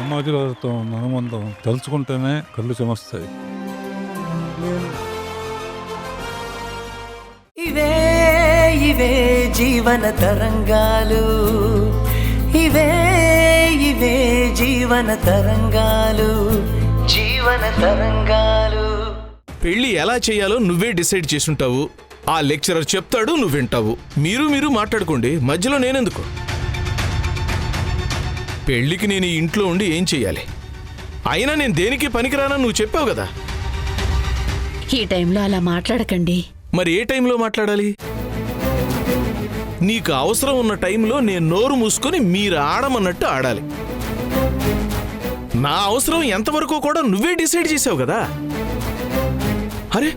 సమాజంతో అనుబంధం తలుచుకుంటేనే కళ్ళు చెమస్తాయి. ఇవే ఇవే జీవన తరంగాలు, ఇవే ఇవే జీవన తరంగాలు, జీవన తరంగాలు. పెళ్లి ఎలా చేయాలో నువ్వే డిసైడ్ చేసుంటావు. ఆ లెక్చరర్ చెప్తాడు, నువ్వు వింటావు. మీరు మాట్లాడుకోండి, మధ్యలో నేనెందుకు? పెళ్లికి నేను ఈ ఇంట్లో ఉండి ఏం చెయ్యాలి? అయినా నేను దేనికి పనికిరానని నువ్వు చెప్పావు కదా. ఈ టైంలో అలా మాట్లాడకండి. మరి ఏ టైంలో మాట్లాడాలి? నీకు అవసరం ఉన్న టైంలో నేను నోరు మూసుకొని మీరు ఆడమన్నట్టు ఆడాలి. నా అవసరం ఎంతవరకు కూడా నువ్వే డిసైడ్ చేసావు కదా. అరే,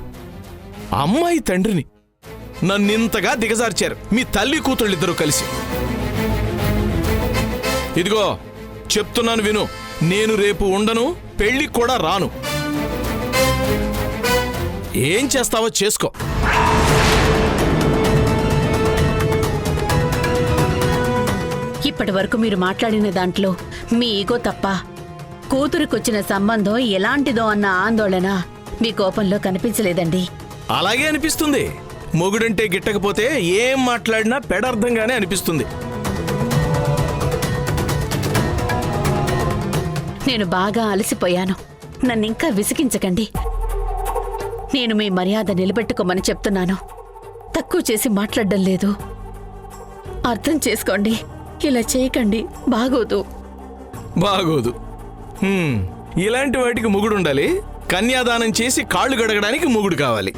అమ్మాయి తండ్రిని నన్నింతగా దిగజార్చారు మీ తల్లి కూతుళ్ళిద్దరూ కలిసి. ఇదిగో చెప్తున్నాను విను, నేను రేపు ఉండను, పెళ్లికి కూడా రాను. ఏం చేస్తావో చేసుకో. ఇప్పటి వరకు మీరు మాట్లాడిన దాంట్లో మీ ఈగో తప్ప కూతురికొచ్చిన సంబంధం ఎలాంటిదో అన్న ఆందోళన మీ కోపంలో కనిపించలేదండి. అలాగే అనిపిస్తుంది. మొగుడంటే గిట్టకపోతే ఏం మాట్లాడినా పెడర్థంగానే అనిపిస్తుంది. నేను బాగా అలసిపోయాను, నన్నింకా విసిగించకండి. నేను మీ మర్యాద నిలబెట్టుకోమని చెప్తున్నాను. తక్కువ చేసి మాట్లాడడం లేదు. అర్థం చేసుకోండి. ఇలా చేయకండి, బాగోదు. బాగోదు. ఇలాంటి వాటికి మొగుడు ఉండాలి. కన్యాదానం చేసి కాళ్ళు గడగడానికి మొగుడు కావాలి.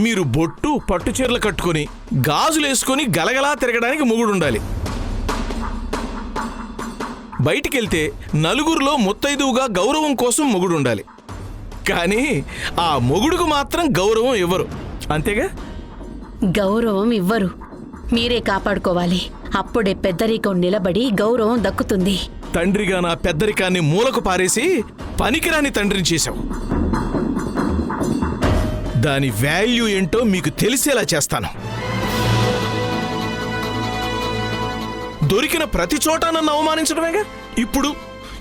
మీరు బొట్టు పట్టు చీరలు కట్టుకుని గాజులేసుకుని గలగలా తిరగడానికి మొగుడు ఉండాలి. బయటికెళ్తే నలుగురిలో ముత్తైదువుగా గౌరవం కోసం మొగుడు ఉండాలి. కానీ ఆ మొగుడుకు మాత్రం గౌరవం ఇవ్వరు, అంతేగా? గౌరవం ఇవ్వరు, మీరే కాపాడుకోవాలి. అప్పుడే పెద్దరికం నిలబడి గౌరవం దక్కుతుంది. తండ్రిగా నా పెద్దరికాన్ని మూలకు పారేసి పనికిరాని తండ్రిని చేశావు. దాని వాల్యూ ఏంటో మీకు తెలిసేలా చేస్తాను. దొరికిన ప్రతి చోట నన్ను అవమానించడమేగా.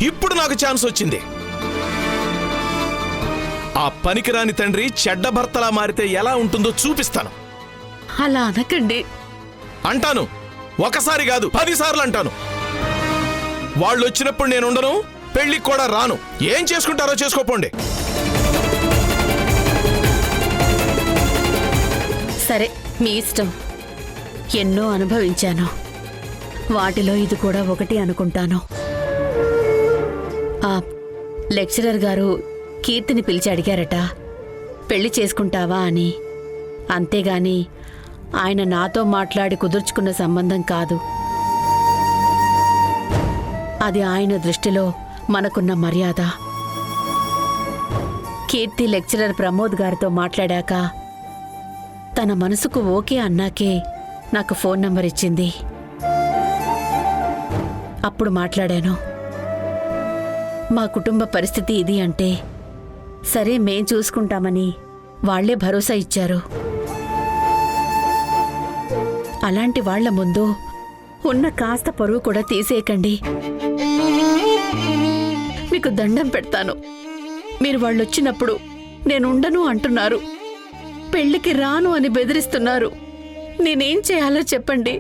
ఇప్పుడు నాకు ఛాన్స్ వచ్చింది. ఆ పనికిరాని తండ్రి చెడ్డ భర్తలా మారితే ఎలా ఉంటుందో చూపిస్తాను. అలా అనకండి. అంటాను, ఒకసారి కాదు 10 సార్లు అంటాను. వాళ్ళు వచ్చినప్పుడు నేను ఉండను, పెళ్లికి కూడా రాను. ఏం చేసుకుంటారో చేసుకోపోండి. సరే, మీ ఇష్టం. ఎన్నో అనుభవించాను, వాటిలో ఇది కూడా ఒకటి అనుకుంటాను. ఆ లెక్చరర్ గారు కీర్తిని పిలిచి అడిగారట, పెళ్లి చేసుకుంటావా అని. అంతేగాని ఆయన నాతో మాట్లాడి కుదుర్చుకున్న సంబంధం కాదు. అది ఆయన దృష్టిలో మనకున్న మర్యాద. కీర్తి లెక్చరర్ ప్రమోద్ గారితో మాట్లాడాక తన మనసుకు ఓకే అన్నాకే నాకు ఫోన్ నంబర్ ఇచ్చింది. అప్పుడు మాట్లాడాను. మా కుటుంబ పరిస్థితి ఇది అంటే, సరే మేం చూసుకుంటామని వాళ్లే భరోసా ఇచ్చారు. అలాంటి వాళ్ల ముందు ఉన్న కాస్త పరువు కూడా తీసేయకండి. మీకు దండం పెడతాను. మీరు వాళ్ళొచ్చినప్పుడు నేనుండను అంటున్నారు, పెళ్లికి రాను అని బెదిరిస్తున్నారు. నేనేం చేయాలో చెప్పండి.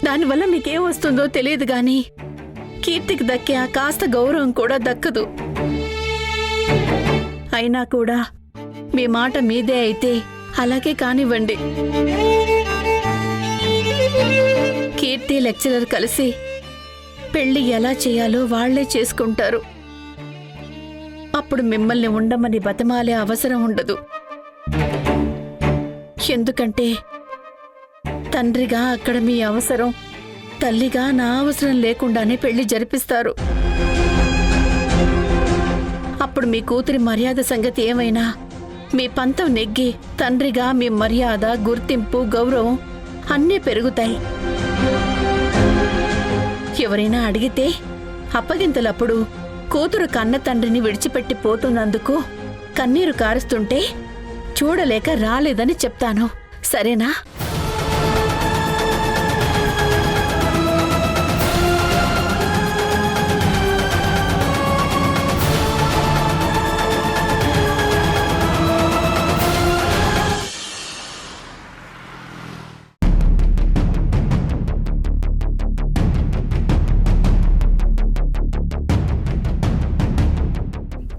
దానివల్ల మీకేం వస్తుందో తెలియదు గాని కీర్తికి దక్కే ఆ కాస్త గౌరవం కూడా దక్కదు. అయినా కూడా మీ మాట మీదే అయితే అలాగే కానివ్వండి. కీర్తి లెక్చరర్ కలిసి పెళ్లి ఎలా చేయాలో వాళ్లే చేసుకుంటారు. అప్పుడు మిమ్మల్ని ఉండమని బతమాలే అవసరం ఉండదు. ఎందుకంటే తండ్రిగా అక్కడ మీ అవసరం, తల్లిగా నా అవసరం లేకుండానే పెళ్లి జరిపిస్తారు. అప్పుడు మీ కూతురి మర్యాద సంగతి ఏమైనా మీ పంతం నెగ్గి తండ్రిగా మీ మర్యాద, గుర్తింపు, గౌరవం అన్నీ పెరుగుతాయి. ఎవరైనా అడిగితే అప్పగింతలప్పుడు కూతురు కన్న తండ్రిని విడిచిపెట్టి పోతున్నందుకు కన్నీరు కారుస్తుంటే చూడలేక రాలేదని చెప్తాను. సరేనా?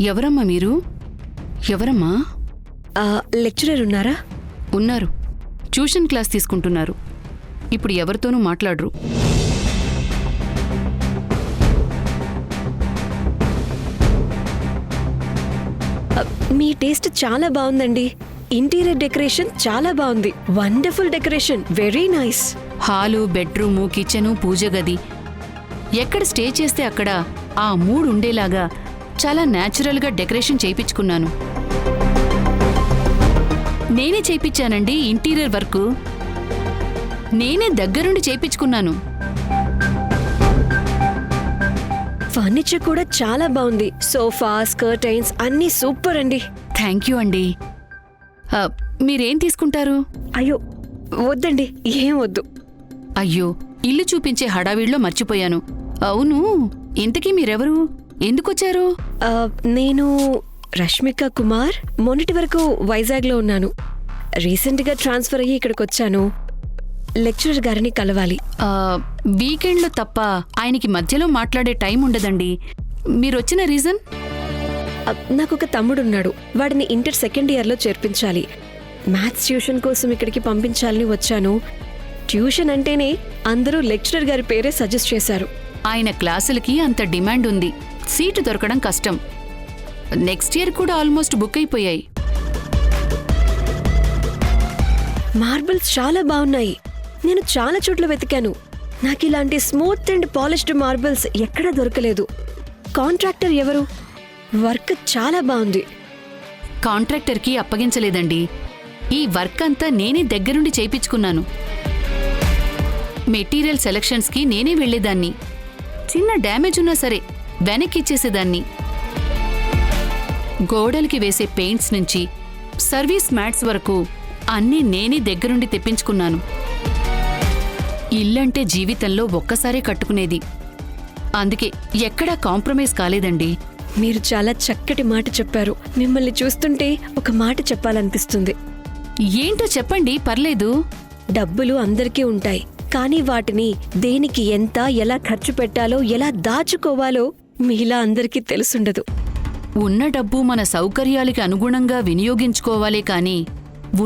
ఎవరమ్మా మీరు? ఎవరమ్మా? లెక్చరర్ ఉన్నారా? ఉన్నారు. ట్యూషన్ క్లాస్ తీసుకుంటున్నారు. ఇప్పుడు ఎవరితోనూ మాట్లాడరు. మీ టేస్ట్ చాలా బాగుందండి. ఇంటీరియర్ డెకరేషన్ చాలా బాగుంది. Wonderful decoration, very nice. Hall, bedroom, kitchen, పూజ గది ఎక్కడ స్టే చేస్తే అక్కడ ఆ మూడు ఉండేలాగా చాలా న్యాచురల్గా డెకరేషన్ చేయించుకున్నాను. నేనే చేయించానండి ఇంటీరియర్ వర్క్. నేనే దగ్గరుండి చేయించుకున్నాను. ఫర్నిచర్ కూడా చాలా బాగుంది. సోఫాస్, కర్టైన్స్ అన్నీ సూపర్ అండి. థ్యాంక్ యూ అండి. మీరేం తీసుకుంటారు? అయ్యో వద్దండి, ఏం వద్దు. అయ్యో, ఇల్లు చూపించే హడావిడిలో మర్చిపోయాను. అవును, ఇంతకీ మీరెవరు? ఎందుకొచ్చారు? నేను రష్మిక కుమార్. మొన్నటి వరకు వైజాగ్లో ఉన్నాను. రీసెంట్గా ట్రాన్స్ఫర్ అయ్యి ఇక్కడికి వచ్చాను. లెక్చరర్ గారిని కలవాలి. వీకెండ్లో తప్ప ఆయనకి మధ్యలో మాట్లాడే టైం ఉండదండి. మీరొచ్చిన రీజన్? నాకు ఒక తమ్ముడున్నాడు. వాడిని ఇంటర్ సెకండ్ ఇయర్లో చేర్పించాలి. మ్యాథ్స్ ట్యూషన్ కోసం ఇక్కడికి పంపించాలని వచ్చాను. ట్యూషన్ అంటేనే అందరూ లెక్చరర్ గారి పేరే సజెస్ట్ చేశారు. ఆయన క్లాసులకి అంత డిమాండ్ ఉంది. సీటు దొరకడం కష్టం. నెక్స్ట్ ఇయర్ కూడా ఆల్మోస్ట్ బుక్ అయిపోయాయి. మార్బుల్స్ చాలా బాగున్నాయి. నేను చాలా చోట్ల వెతికాను. నాకు ఇలాంటి స్మూత్ అండ్ పాలిష్డ్ మార్బుల్స్ ఎక్కడా దొరకలేదు. కాంట్రాక్టర్ ఎవరు? వర్క్ చాలా బాగుంది. కాంట్రాక్టర్కి అప్పగించలేదండి. ఈ వర్క్ అంతా నేనే దగ్గరుండి చేయించుకున్నాను. మెటీరియల్ సెలక్షన్స్కి నేనే వెళ్లేదాన్ని. చిన్న డ్యామేజ్ ఉన్నా సరే వెనక్కి ఇచ్చేసేదాన్ని. గోడలకి వేసే పెయింట్స్ నుంచి సర్వీస్ మ్యాట్స్ వరకు అన్నీ నేనే దగ్గరుండి తెప్పించుకున్నాను. ఇల్లంటే జీవితంలో ఒక్కసారే కట్టుకునేది. అందుకే ఎక్కడా కాంప్రమైజ్ కాలేదండి. మీరు చాలా చక్కటి మాట చెప్పారు. మిమ్మల్ని చూస్తుంటే ఒక మాట చెప్పాలనిపిస్తుంది. ఏంటో చెప్పండి, పర్లేదు. డబ్బులు అందరికీ ఉంటాయి, కానీ వాటిని దేనికి ఎంత, ఎలా ఖర్చు పెట్టాలో, ఎలా దాచుకోవాలో మీలా అందరికీ తెలుసుండదు. ఉన్న డబ్బు మన సౌకర్యాలకి అనుగుణంగా వినియోగించుకోవాలే కాని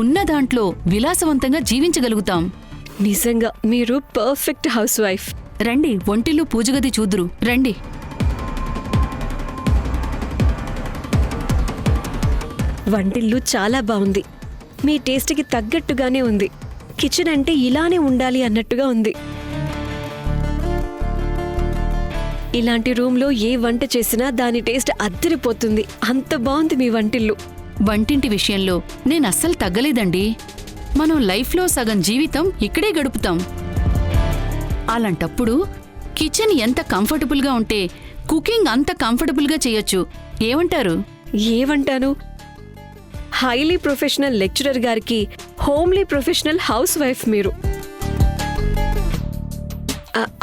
ఉన్న దాంట్లో విలాసవంతంగా జీవించగలుగుతాం. నిజంగా మీరు పర్ఫెక్ట్ హౌస్ వైఫ్. రండి, ఒంటిల్లు పూజగది చూదురు రండి. వంటిల్లు చాలా బాగుంది. మీ టేస్ట్కి తగ్గట్టుగానే ఉంది. కిచెన్ అంటే ఇలానే ఉండాలి అన్నట్టుగా ఉంది. ఇలాంటి రూమ్లో ఏ వంట చేసినా దాని టేస్ట్ అద్దరిపోతుంది. అంత బాగుంది మీ వంటిల్లు. వంటింటి విషయంలో నేనస్సలు తగ్గలేదండి. మనం లైఫ్లో సగం జీవితం ఇక్కడే గడుపుతాం. అలాంటప్పుడు కిచెన్ ఎంత కంఫర్టబుల్గా ఉంటే కుకింగ్ అంత కంఫర్టబుల్గా చేయొచ్చు. ఏమంటారు? ఏమంటాను, హైలీ ప్రొఫెషనల్ లెక్చరర్ గారికి హోమ్లీ ప్రొఫెషనల్ హౌస్ వైఫ్ మీరు.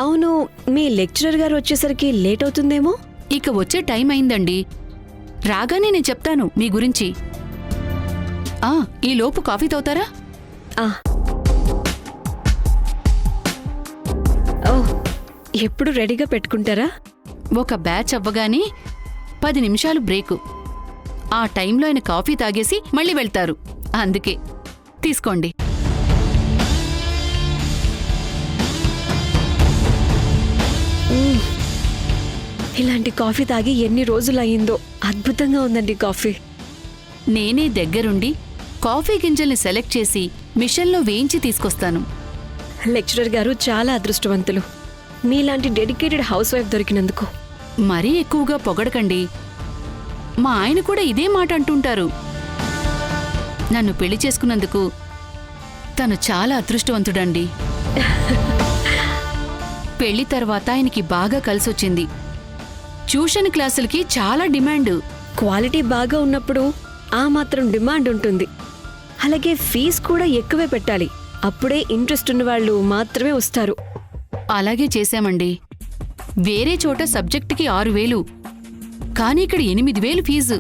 అవును, మీ లెక్చరర్ గారు వచ్చేసరికి లేట్ అవుతుందేమో. ఇక వచ్చే టైం అయిందండి. రాగానే నేను చెప్తాను మీ గురించి. ఈ లోపు కాఫీ తాగుతారా? ఎప్పుడు రెడీగా పెట్టుకుంటారా? ఒక బ్యాచ్ అవ్వగానే 10 నిమిషాలు బ్రేకు. ఆ టైంలో ఆయన కాఫీ తాగేసి మళ్ళీ వెళ్తారు. అందుకే తీసుకోండి. ఇలాంటి కాఫీ తాగి ఎన్ని రోజులయ్యిందో. అద్భుతంగా ఉందండి కాఫీ. నేనే దగ్గరుండి కాఫీ గింజల్ని సెలెక్ట్ చేసి మిషన్లో వేయించి తీసుకొస్తాను. లెక్చరర్ గారు చాలా అదృష్టవంతులు, మీలాంటి డెడికేటెడ్ హౌస్ వైఫ్ దొరికినందుకు. మరీ ఎక్కువగా పొగడకండి. మా ఆయన కూడా ఇదే మాట అంటుంటారు. నన్ను పెళ్లి చేసుకున్నందుకు తను చాలా అదృష్టవంతుడండి. పెళ్లి తర్వాత ఆయనకి బాగా కలిసొచ్చింది. ట్యూషన్ క్లాసులకి చాలా డిమాండ్. క్వాలిటీ బాగా ఉన్నప్పుడు ఆ మాత్రం డిమాండ్ ఉంటుంది. అలాగే ఫీజు కూడా ఎక్కువే పెట్టాలి. అప్పుడే ఇంట్రెస్ట్ ఉన్నవాళ్ళు మాత్రమే వస్తారు. అలాగే చేశామండి. వేరే చోట సబ్జెక్టుకి 6,000, కానీ ఇక్కడ 8,000 ఫీజు.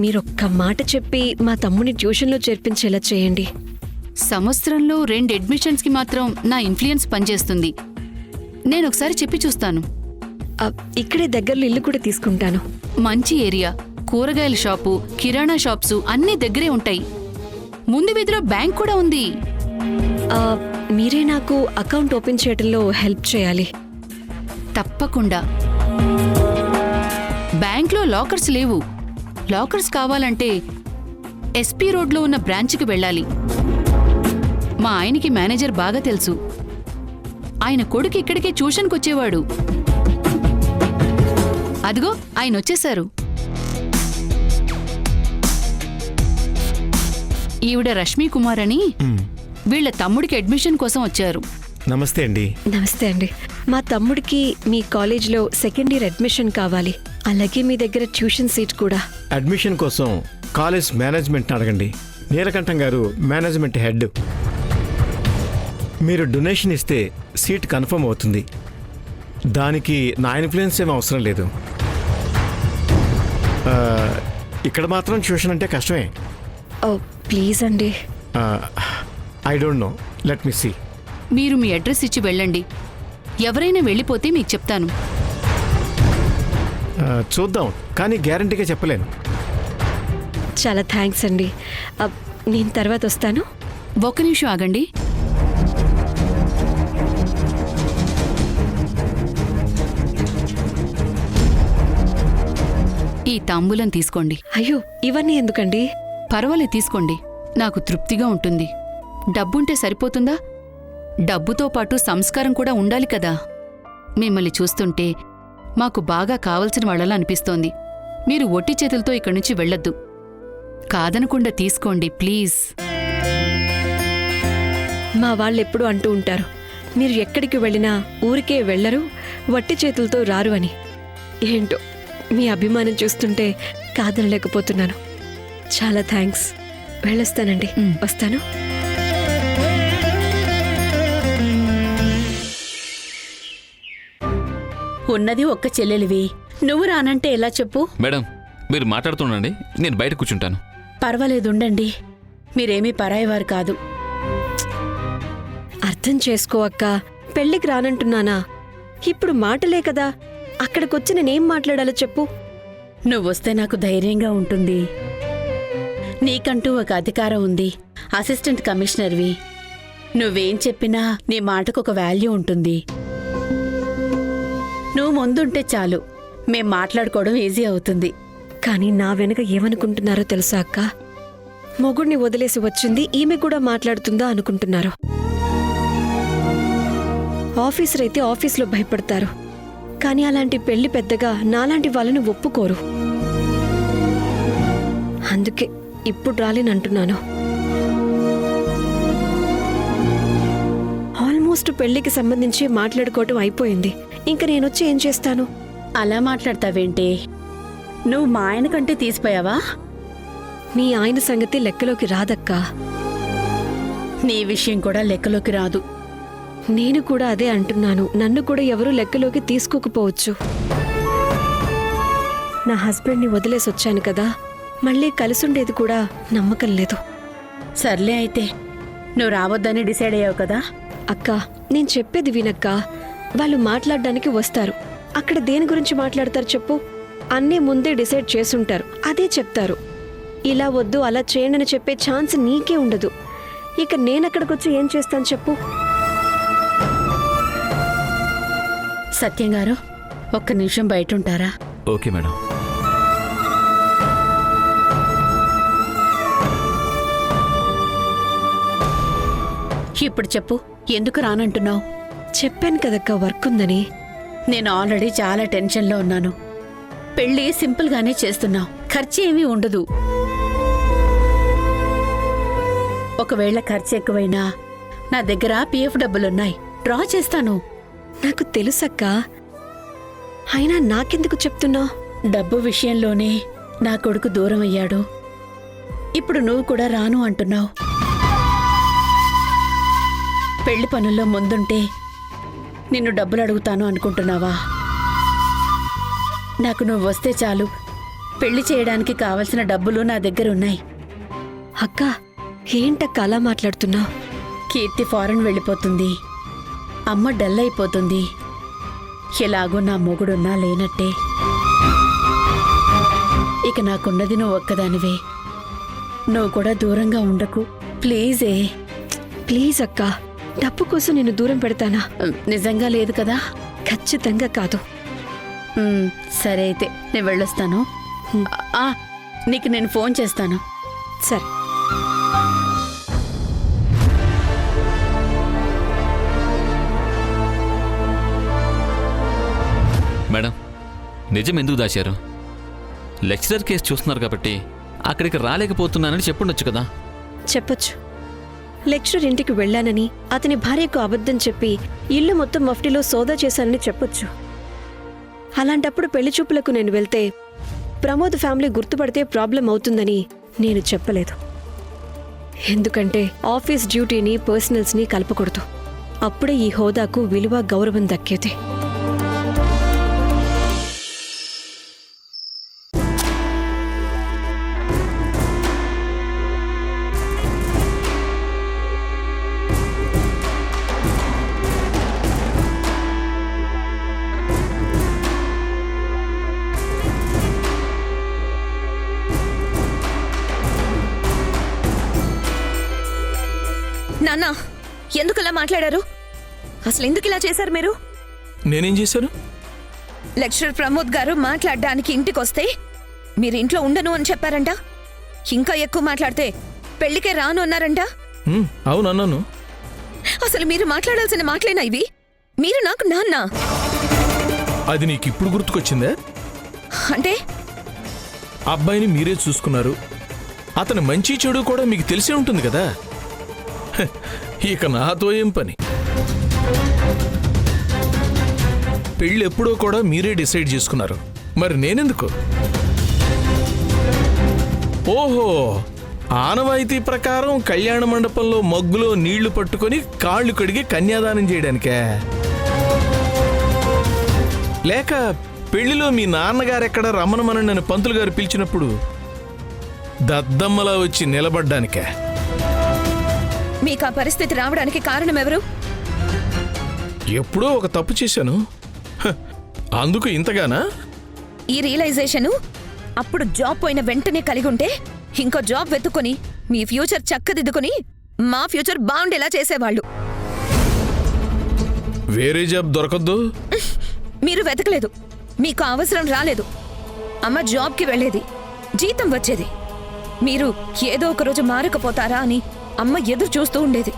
మీరొక్క మాట చెప్పి మా తమ్ముని ట్యూషన్లో చేర్పించేలా చేయండి. సంవత్సరంలో 2 అడ్మిషన్స్కి మాత్రం నా ఇన్ఫ్లుయెన్స్ పనిచేస్తుంది. నేనొకసారి చెప్పి చూస్తాను. ఇక్కడే దగ్గరలో ఇల్లు కూడా తీసుకుంటాను. మంచి ఏరియా, కూరగాయల షాపు, కిరాణా షాప్స్ అన్నీ దగ్గరే ఉంటాయి. ముందు వీధిలో బ్యాంక్ కూడా ఉంది. ఆ, మీరే నాకు అకౌంట్ ఓపెన్ చేయడంలో హెల్ప్ చేయాలి. తప్పకుండా. బ్యాంక్లో లాకర్స్ లేవు. లాకర్స్ కావాలంటే ఎస్పీ రోడ్లో ఉన్న బ్రాంచ్కి వెళ్ళాలి. మా ఆయనకి మేనేజర్ బాగా తెలుసు. ఆయన కొడుకు ఇక్కడికే ట్యూషన్కి వచ్చేవాడు. అదిగో ఆయన వచ్చేశారు. ఈవిడ రష్మి కుమార్ అని వీళ్ల తమ్ముడికి అడ్మిషన్ కోసం వచ్చారు. నమస్తే అండి. నమస్తే అండి. మా తమ్ముడికి మీ కాలేజ్లో సెకండ్ ఇయర్ అడ్మిషన్ కావాలి. అలాగే మీ దగ్గర ట్యూషన్ సీట్ కూడా. అడ్మిషన్ కోసం కాలేజ్ మేనేజ్మెంట్ని అడగండి. నీలకంఠం గారు మేనేజ్మెంట్ హెడ్. మీరు డొనేషన్ ఇస్తే సీట్ కన్ఫర్మ్ అవుతుంది. దానికి నా ఇన్ఫ్లుయెన్స్ ఏం అవసరం లేదు. ఇక్కడ మాత్రం ట్యూషన్ అంటే కష్టమే. ఓ ప్లీజ్ అండి. I don't know, let me see. మీరు మీ అడ్రస్ ఇచ్చి వెళ్ళండి. ఎవరైనా వెళ్ళిపోతే మీకు చెప్తాను. చూద్దాం, కానీ గ్యారంటీగా చెప్పలేను. చాలా థ్యాంక్స్ అండి. నేను తర్వాత వస్తాను. ఒక్క నిమిషం ఆగండి. ఈ తాంబూలం తీసుకోండి. అయ్యో, ఇవన్నీ ఎందుకండి? పర్వాలేదు, తీసుకోండి. నాకు తృప్తిగా ఉంటుంది. డబ్బుంటే సరిపోతుందా? డబ్బుతో పాటు సంస్కారం కూడా ఉండాలి కదా. మిమ్మల్ని చూస్తుంటే మాకు బాగా కావలసిన వాళ్ళలా అనిపిస్తోంది. మీరు ఒట్టి చేతులతో ఇక్కడి నుంచి వెళ్ళొద్దు. కాదనకుండా తీసుకోండి ప్లీజ్. మా వాళ్ళెప్పుడు అంటూ ఉంటారు, మీరు ఎక్కడికి వెళ్ళినా ఊరికే వెళ్ళరు, వట్టి చేతులతో రారు అని. ఏంటో మీ అభిమానం చూస్తుంటే కాదనలేకపోతున్నాను. చాలా థ్యాంక్స్. వెళ్ళొస్తానండి. వస్తాను. ఉన్నది ఒక్క చెల్లెలివి. నువ్వు రానంటే ఎలా చెప్పు? మేడం, మీరు మాట్లాడుతుండండి, నేను బయట కూర్చుంటాను. పర్వాలేదుండండి. మీరేమీ పరాయివారు కాదు. అర్థం చేసుకో అక్క. పెళ్ళికి రానంటున్నానా? ఇప్పుడు మాటలే కదా. అక్కడికొచ్చి నేనేం మాట్లాడాలో చెప్పు. నువ్వొస్తే నాకు ధైర్యంగా ఉంటుంది. నీకంటూ ఒక అధికారం ఉంది. అసిస్టెంట్ కమిషనర్వి. నువ్వేం చెప్పినా నీ మాటకు ఒక వాల్యూ ఉంటుంది. నువ్వు ముందుంటే చాలు, మేం మాట్లాడుకోవడం ఈజీ అవుతుంది. కానీ నా వెనక ఏమనుకుంటున్నారో తెలుసా అక్క? మొగుడిని వదిలేసి వచ్చింది ఈమె కూడా మాట్లాడుతుందా అనుకుంటున్నారు. ఆఫీసర్ అయితే ఆఫీసులో భయపడతారు, కానీ అలాంటి పెళ్లి పెద్దగా నాలాంటి వాళ్ళని ఒప్పుకోరు. అందుకే ఇప్పుడు రాలేనంటున్నాను. ఆల్మోస్ట్ పెళ్లికి సంబంధించి మాట్లాడుకోవటం అయిపోయింది. ఇంక నేనొచ్చి ఏం చేస్తాను? అలా మాట్లాడతావేంటి? నువ్వు మా ఆయన కంటే తీసిపోయావా? మీ ఆయన సంగతి లెక్కలోకి రాదక్కా. నీ విషయం కూడా లెక్కలోకి రాదు. నేను కూడా అదే అంటున్నాను. నన్ను కూడా ఎవరూ లెక్కలోకి తీసుకోకపోవచ్చు. నా హస్బెండ్ని వదిలేసి వచ్చాను కదా, మళ్ళీ కలిసుండేది కూడా నమ్మకం లేదు. సర్లే అయితే, నువ్వు రావద్దని డిసైడ్ అయ్యావు కదా. అక్క, నేను చెప్పేది వినక్క. వాళ్ళు మాట్లాడడానికి వస్తారు. అక్కడ దేని గురించి మాట్లాడతారు చెప్పు? అన్నీ ముందే డిసైడ్ చేసుంటారు, అదే చెప్తారు. ఇలా వద్దు అలా చేయండి అని చెప్పే ఛాన్స్ నీకే ఉండదు. ఇక నేనక్కడికొచ్చి ఏం చేస్తాను చెప్పు? సత్యం గారు, ఒక్క నిమిషం బయట ఉంటారా? Okay madam. ఇప్పుడు చెప్పు, ఎందుకు రానంటున్నావు? చెప్పాను కదక్క, వర్క్ ఉందని. నేను ఆల్రెడీ చాలా టెన్షన్లో ఉన్నాను. పెళ్లి సింపుల్గానే చేస్తున్నావు, ఖర్చు ఏమీ ఉండదు. ఒకవేళ ఖర్చు ఎక్కువైనా నా దగ్గర పిఎఫ్ డబ్బులున్నాయి, డ్రా చేస్తాను. నాకు తెలుసక్క, అయినా నాకెందుకు చెప్తున్నావు? డబ్బు విషయంలోనే నా కొడుకు దూరం అయ్యాడు. ఇప్పుడు నువ్వు కూడా రాను అంటున్నావు. పెళ్లి పనుల్లో ముందుంటే నిన్ను డబ్బులు అడుగుతాను అనుకుంటున్నావా? నాకు నువ్వు వస్తే చాలు, పెళ్లి చేయడానికి కావలసిన డబ్బులు నా దగ్గర ఉన్నాయి. అక్క, ఏంటక్క అలా మాట్లాడుతున్నావు? కీర్తి ఫారెన్ వెళ్ళిపోతుంది, అమ్మ డల్ అయిపోతుంది. ఎలాగో నా మొగుడున్నా లేనట్టే. ఇక నాకున్నది నువ్వు ఒక్కదానివే. నువ్వు కూడా దూరంగా ఉండకు ప్లీజే. ప్లీజ్ అక్క, డబ్బు కోసం నేను దూరం పెడతానా? నిజంగా లేదు కదా? ఖచ్చితంగా కాదు. సరే అయితే నేను వెళ్ళొస్తాను. ఆ, నీకు నేను ఫోన్ చేస్తాను. సరే. మేడం, నిజం ఎందుకు దాచారు? లెక్చరర్ కేసు చూస్తున్నారు కాబట్టి అక్కడికి రాలేకపోతున్నానని చెప్పుండొచ్చు కదా. చెప్పొచ్చు. లెక్చరర్ ఇంటికి వెళ్ళానని, అతని భార్యకు అబద్ధం చెప్పి ఇల్లు మొత్తం మఫ్టీలో సోదా చేశానని చెప్పొచ్చు. అలాంటప్పుడు పెళ్లి చూపులకు నేను వెళ్తే ప్రమోద్ ఫ్యామిలీ గుర్తుపడితే ప్రాబ్లం అవుతుందని నేను చెప్పలేదు. ఎందుకంటే ఆఫీస్ డ్యూటీని పర్సనల్స్ని కలపకూడదు. అప్పుడే ఈ హోదాకు విలువ గౌరవం దక్కేది. నాన్న, ఎందుకు ఇలా మాట్లాడారు? అసలు ఎందుకు ఇలా చేశారు మీరు? నేనేం చేశాను? లెక్చరర్ ప్రమోద్ గారు మాట్లాడడానికి ఇంటికొస్తే మీరు ఇంట్లో ఉండను అని చెప్పారంట. ఇంకా ఎక్కువ మాట్లాడితే పెళ్లికే రాను అన్నారంట. అవును అన్నాను. అసలు మీరు మాట్లాడాల్సిన మాటలేనా ఇవి? మీరు నాకు నాన్న. అది నీకు ఇప్పుడు గుర్తుకొచ్చిందే? అంటే అబ్బాయిని మీరే చూసుకున్నారు. అతని మంచి చెడు కూడా మీకు తెలిసే ఉంటుంది కదా. హ, ఇక నాతో ఏం పని? పెళ్ళి ఎప్పుడో కూడా మీరే డిసైడ్ చేసుకున్నారు, మరి నేనెందుకు? ఓహో, ఆనవాయితీ ప్రకారం కళ్యాణ మండపంలో మగ్గులో నీళ్లు పట్టుకొని కాళ్ళు కడిగి కన్యాదానం చేయడానికే? లేక పెళ్లిలో మీ నాన్నగారెక్కడ రమ్మనమని నన్ను పంతులు గారు పిలిచినప్పుడు దద్దమ్మలా వచ్చి నిలబడ్డానికే? మీకు ఆ పరిస్థితి రావడానికి కారణం ఎవరు? ఎప్పుడో ఒక తప్పు చేశాను, హ, అందుకు ఇంతగానా? ఈ రియలైజేషను అప్పుడు జాబ్ పోయిన వెంటనే కలిగి ఉంటే ఇంకో జాబ్ వెతుక్కొని మీ ఫ్యూచర్ చక్కదిద్దుకొని మా ఫ్యూచర్ బాగుండేలా చేసేవాళ్ళు. వేరే జాబ్ దొరకద్దు? మీరు వెతకలేదు, మీకు అవసరం రాలేదు. అమ్మ జాబ్కి వెళ్ళేది, జీతం వచ్చేది. మీరు ఏదో ఒక రోజు మారకపోతారా అని అమ్మ ఎదురు చూస్తూ ఉండేది.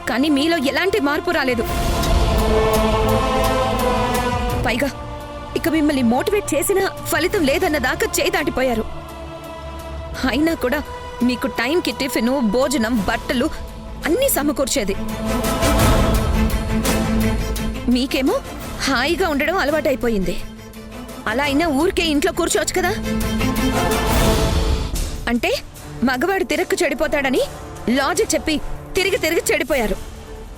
కానీ మీలో ఎలాంటి మార్పు రాలేదు. పైగా ఇక మిమ్మల్ని మోటివేట్ చేసినా ఫలితం లేదన్న దాకా చేయి దాటిపోయారు. అయినా కూడా మీకు టైంకి టిఫిను, భోజనం, బట్టలు అన్నీ సమకూర్చేది. మీకేమో హాయిగా ఉండడం అలవాటైపోయింది. అలా అయినా ఊరికే ఇంట్లో కూర్చోవచ్చు కదా. అంటే మగవాడు తిరక్కు చెడిపోతాడని లాజిక్ చెప్పి తిరిగి తిరిగి చెడిపోయారు.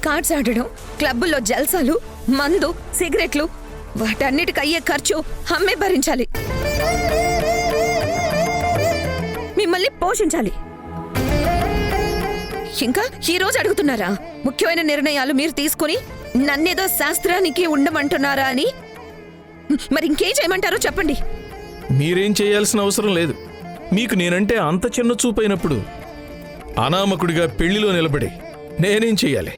కార్డ్స్ ఆడడం, క్లబ్బుల్లో జల్సాలు, మందు, సిగరెట్లు, వాటన్నిటికి అయ్యే ఖర్చు అమ్మే భరించాలి, మిమ్మల్ని పోషించాలి. ఇంకా ఈ రోజు అడుగుతున్నారా ముఖ్యమైన నిర్ణయాలు మీరు తీసుకుని నన్నేదో శాస్త్రానికి ఉండమంటున్నారా అని? మరి ఇంకేం చేయమంటారో చెప్పండి. మీరేం చేయాల్సిన అవసరం లేదు. మీకు నేనంటే అంత చిన్న చూపైనప్పుడు అనామకుడిగా పెళ్లిలో నిలబడి నేనేం చెయ్యాలి?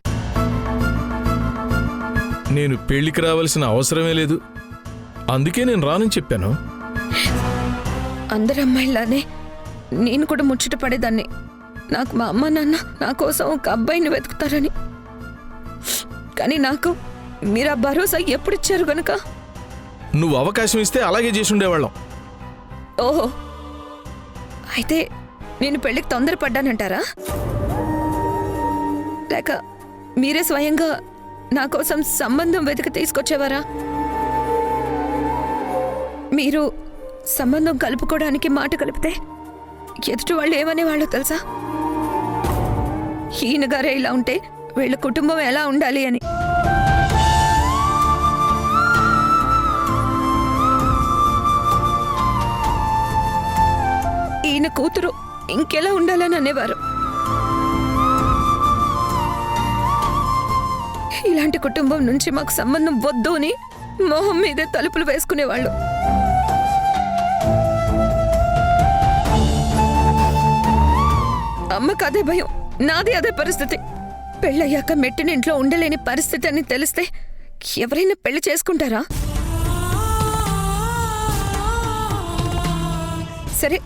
నేను పెళ్లికి రావాల్సిన అవసరమే లేదు, అందుకే నేను రానని చెప్పాను. అందరు అమ్మాయిలానే నేను కూడా ముచ్చట పడేదాన్ని. నాకు మా అమ్మ నాన్న నా కోసం ఒక అబ్బాయిని వెతుకుతారని. కానీ నాకు మీరు ఆ భరోసా ఎప్పుడిచ్చారు గనుక? నువ్వు అవకాశం ఇస్తే అలాగే చేసి ఉండేవాళ్ళం. ఓహో, అయితే నేను పెళ్లికి తొందరపడ్డానంటారా? లేక మీరే స్వయంగా నా కోసం సంబంధం వెతికి తీసుకొచ్చేవారా? మీరు సంబంధం కలుపుకోవడానికి మాట కలిపితే ఎదుటి వాళ్ళు ఏమనేవాళ్ళో తెలుసా? ఈయన గారే ఇలా ఉంటే వీళ్ళ కుటుంబం ఎలా ఉండాలి అని. ఈయన కూతురు ఇంకెలా ఉండాలని అనేవారు. ఇలాంటి కుటుంబం నుంచి మాకు సంబంధం వద్దు అని మొహం మీదే తలుపులు వేసుకునేవాళ్ళు. అమ్మకు అదే భయం, నాది అదే పరిస్థితి. పెళ్ళయ్యాక మెట్టినింట్లో ఉండలేని పరిస్థితి అని తెలిస్తే ఎవరైనా పెళ్లి చేసుకుంటారా? సరే,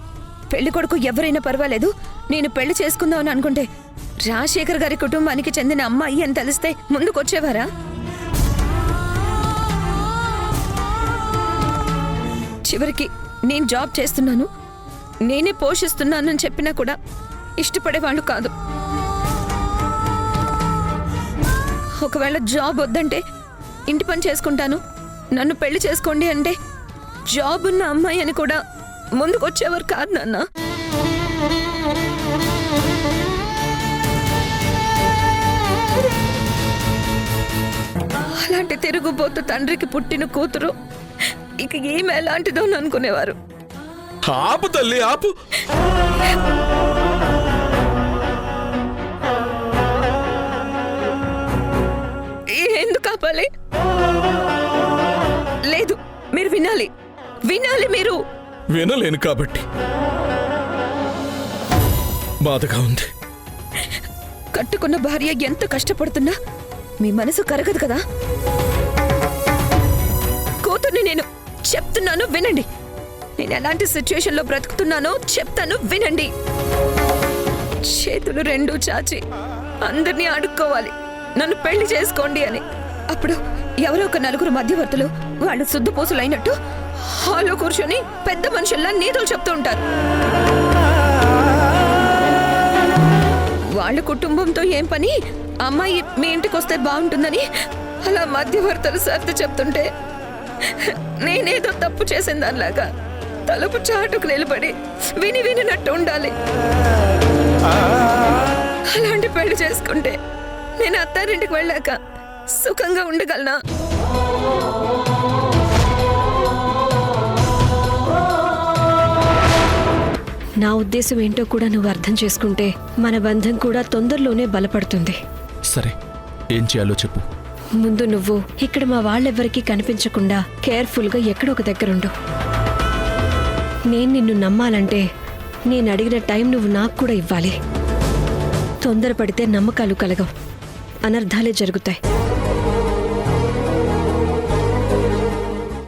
పెళ్లి కొడుకు ఎవరైనా పర్వాలేదు, నేను పెళ్లి చేసుకుందామని అనుకుంటే రాజశేఖర్ గారి కుటుంబానికి చెందిన అమ్మాయి అని తెలిస్తే ముందుకొచ్చేవారా? చివరికి నేను జాబ్ చేస్తున్నాను, నేనే పోషిస్తున్నానని చెప్పినా కూడా ఇష్టపడేవాళ్ళు కాదు. ఒకవేళ జాబ్ వద్దంటే ఇంటి పని చేసుకుంటాను, నన్ను పెళ్లి చేసుకోండి అంటే జాబ్ ఉన్న అమ్మాయి అని కూడా ముందుకొచ్చేవారు కాదు నాన్న. అలాంటి తిరుగుబోతు తండ్రికి పుట్టిన కూతురు ఇక ఏమి ఎలాంటిదో అనుకునేవారు. ఆపు తల్లి, ఆపు. ఎందుకు ఆపాలి? లేదు, మీరు వినాలి, వినాలి. మీరు వినలేను కాబట్టి బాధగా ఉంది. కట్టుకున్న భార్య ఎంత కష్టపడుతున్నా మీ మనసు కరగదు కదా. కూతుర్ని నేను చెప్తున్నాను వినండి. నేను ఎలాంటి సిచ్యుయేషన్లో బ్రతుకుతున్నానో చెప్తాను వినండి. చేతులు రెండూ చాచి అందరినీ అడుక్కోవాలి, నన్ను పెళ్లి చేసుకోండి అని. అప్పుడు ఎవరో ఒక నలుగురు మధ్యవర్తులు వాళ్ళు శుద్ధపూసులు అయినట్టు హాల్లో కూర్చొని పెద్ద మనుషుల్లా నీతులు చెప్తూ ఉంటారు. వాళ్ళ కుటుంబంతో ఏం పని, అమ్మాయి మీ ఇంటికి వస్తే బాగుంటుందని అలా మధ్యవర్తులు సర్ది చెప్తుంటే నేనేదో తప్పు చేసిన దానిలాగా తలుపు చాటుకు నిలబడి వినినట్టు ఉండాలి. అలాంటి పెళ్లి చేసుకుంటే నేను అత్తారింటికి వెళ్ళాక సుఖంగా ఉండగలనా? నా ఉద్దేశం ఏంటో కూడా నువ్వు అర్థం చేసుకుంటే మన బంధం కూడా తొందరలోనే బలపడుతుంది. సరే, ఏం చేయాలో చెప్పు. ముందు నువ్వు ఇక్కడ మా వాళ్ళెవ్వరికీ కనిపించకుండా కేర్ఫుల్గా ఎక్కడో ఒక దగ్గరుండు. నేను నిన్ను నమ్మాలంటే నేను అడిగిన టైం నువ్వు నాకు కూడా ఇవ్వాలి. తొందరపడితే నమ్మకాలు కలగవు, అనర్థాలే జరుగుతాయి.